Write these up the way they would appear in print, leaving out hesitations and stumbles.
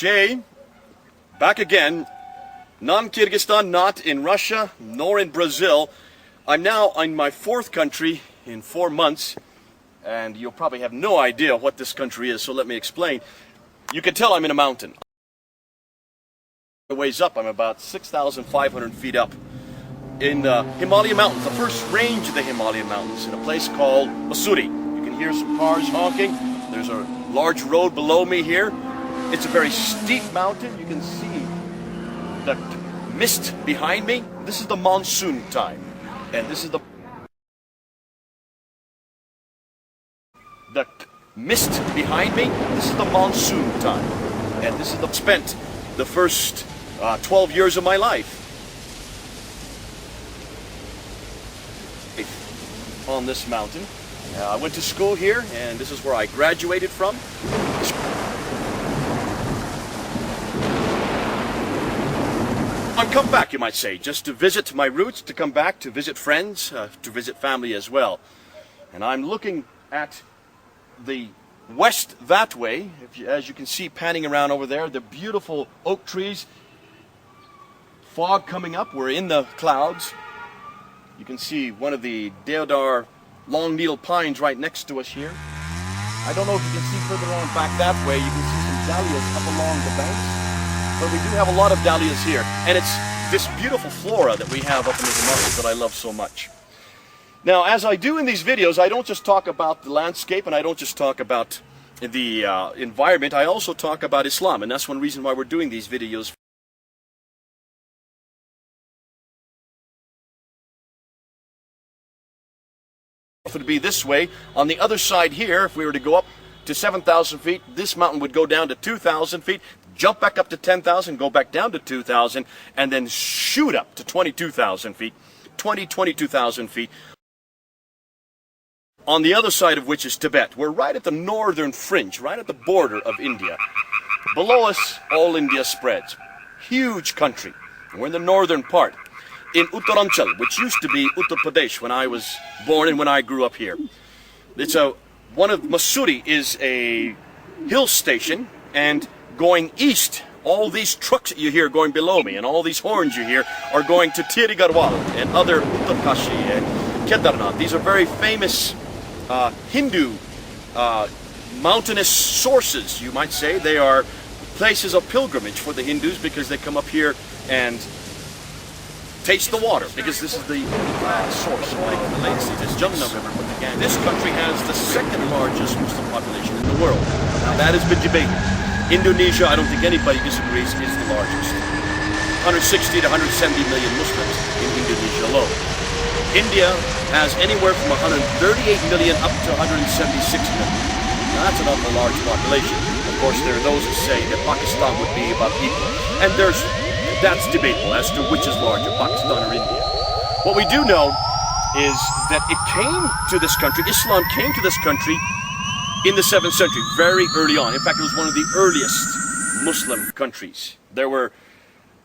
Jay, back again. Non-Kyrgyzstan, not in Russia, nor in Brazil. I'm now in my fourth country in 4 months, and you'll probably have no idea what this country is, so let me explain. You can tell I'm in a mountain. A ways up, I'm about 6,500 feet up in the Himalayan mountains, the first range of the Himalayan mountains, in a place called Mussoorie. You can hear some cars honking. There's a large road below me here. It's a very steep mountain. You can see the mist behind me. This is the monsoon time, and this is the mist behind me. This is the monsoon time, and this is the spent the first 12 years of my life on this mountain. I went to school here, and this is where I graduated from. I've come back, you might say, just to visit my roots, to come back, to visit friends, to visit family as well. And I'm looking at the west that way, as you can see panning around over there, the beautiful oak trees, fog coming up, we're in the clouds. You can see one of the deodar long needle pines right next to us here. I don't know if you can see further on back that way, you can see some dahlias up along the banks. But we do have a lot of dahlias here, and it's this beautiful flora that we have up in the Himalayas that I love so much. Now, as I do in these videos, I don't just talk about the landscape, and I don't just talk about the environment, I also talk about Islam, and that's one reason why we're doing these videos. If it would be this way, on the other side here, if we were to go up to 7,000 feet, this mountain would go down to 2,000 feet, jump back up to 10,000, go back down to 2,000, and then shoot up to 22,000 feet, 22,000 feet. On the other side of which is Tibet. We're right at the northern fringe, right at the border of India. Below us, all India spreads. Huge country. We're in the northern part. In Uttaranchal, which used to be Uttar Pradesh when I was born and when I grew up here. Mussoorie is a hill station, and going east, all these trucks that you hear going below me and all these horns you hear are going to Thrid and other Uttarkashi and Kedarnath. These are very famous Hindu mountainous sources, you might say. They are places of pilgrimage for the Hindus because they come up here and taste the water, because this is the source of the Lake this Jamuna River. This country has the second largest Muslim population in the world. Now that has been debated. Indonesia, I don't think anybody disagrees, is the largest. 160 to 170 million Muslims in Indonesia alone. India has anywhere from 138 million up to 176 million. Now that's an awful large population. Of course, there are those who say that Pakistan would be about equal. And that's debatable as to which is larger, Pakistan or India. What we do know is that it came to this country, Islam came to this country in the 7th century, very early on. In fact, it was one of the earliest Muslim countries. There were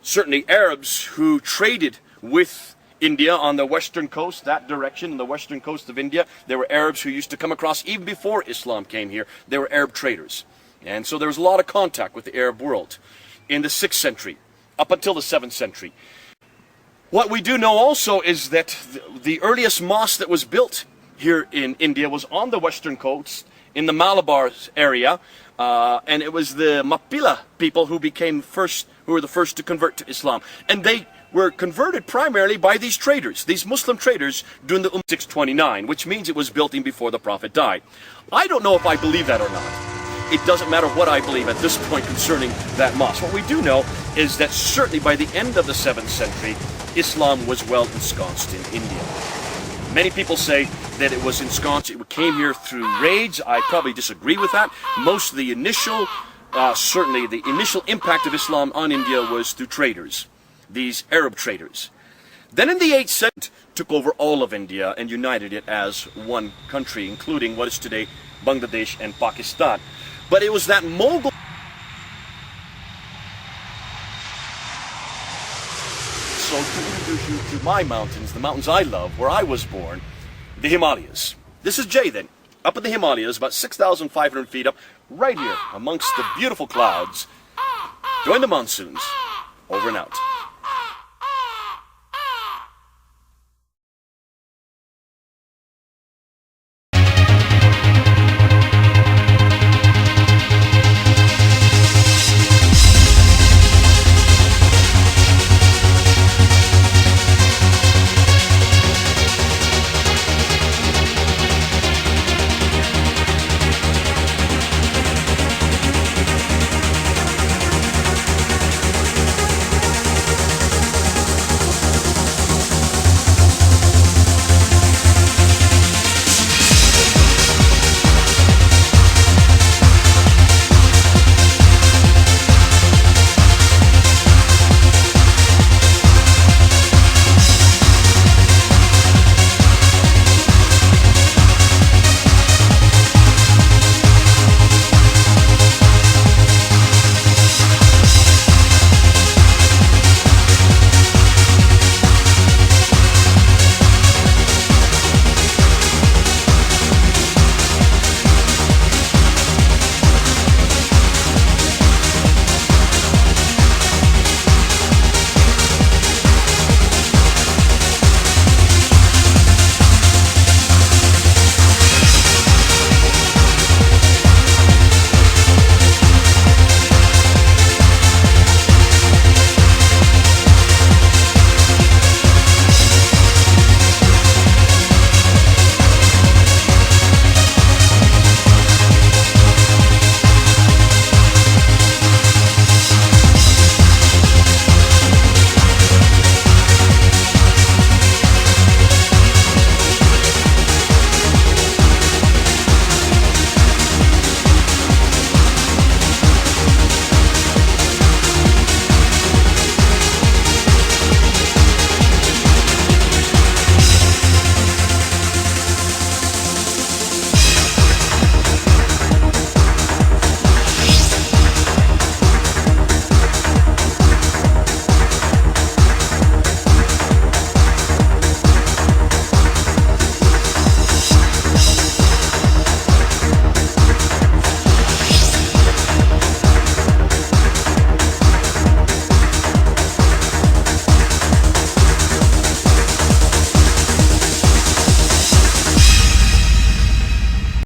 certainly Arabs who traded with India on the western coast, that direction, on the western coast of India. There were Arabs who used to come across, even before Islam came here, there were Arab traders. And so there was a lot of contact with the Arab world in the 6th century, up until the 7th century. What we do know also is that the earliest mosque that was built here in India was on the western coast, in the Malabar area, and it was the Mappila people who were the first to convert to Islam. And they were converted primarily by these traders, these Muslim traders, during the 629, which means it was built in before the Prophet died. I don't know if I believe that or not. It doesn't matter what I believe at this point concerning that mosque. What we do know is that certainly by the end of the 7th century, Islam was well ensconced in India. Many people say that it was ensconced, it came here through raids. I probably disagree with that. Most of the initial, certainly the initial impact of Islam on India was through traders, these Arab traders. Then in the 8th century, took over all of India and united it as one country, including what is today Bangladesh and Pakistan. But it was that Mughal. So to introduce you to my mountains, the mountains I love, where I was born, the Himalayas. This is Jay then, up in the Himalayas, about 6,500 feet up, right here amongst the beautiful clouds. Join the monsoons. Over and out.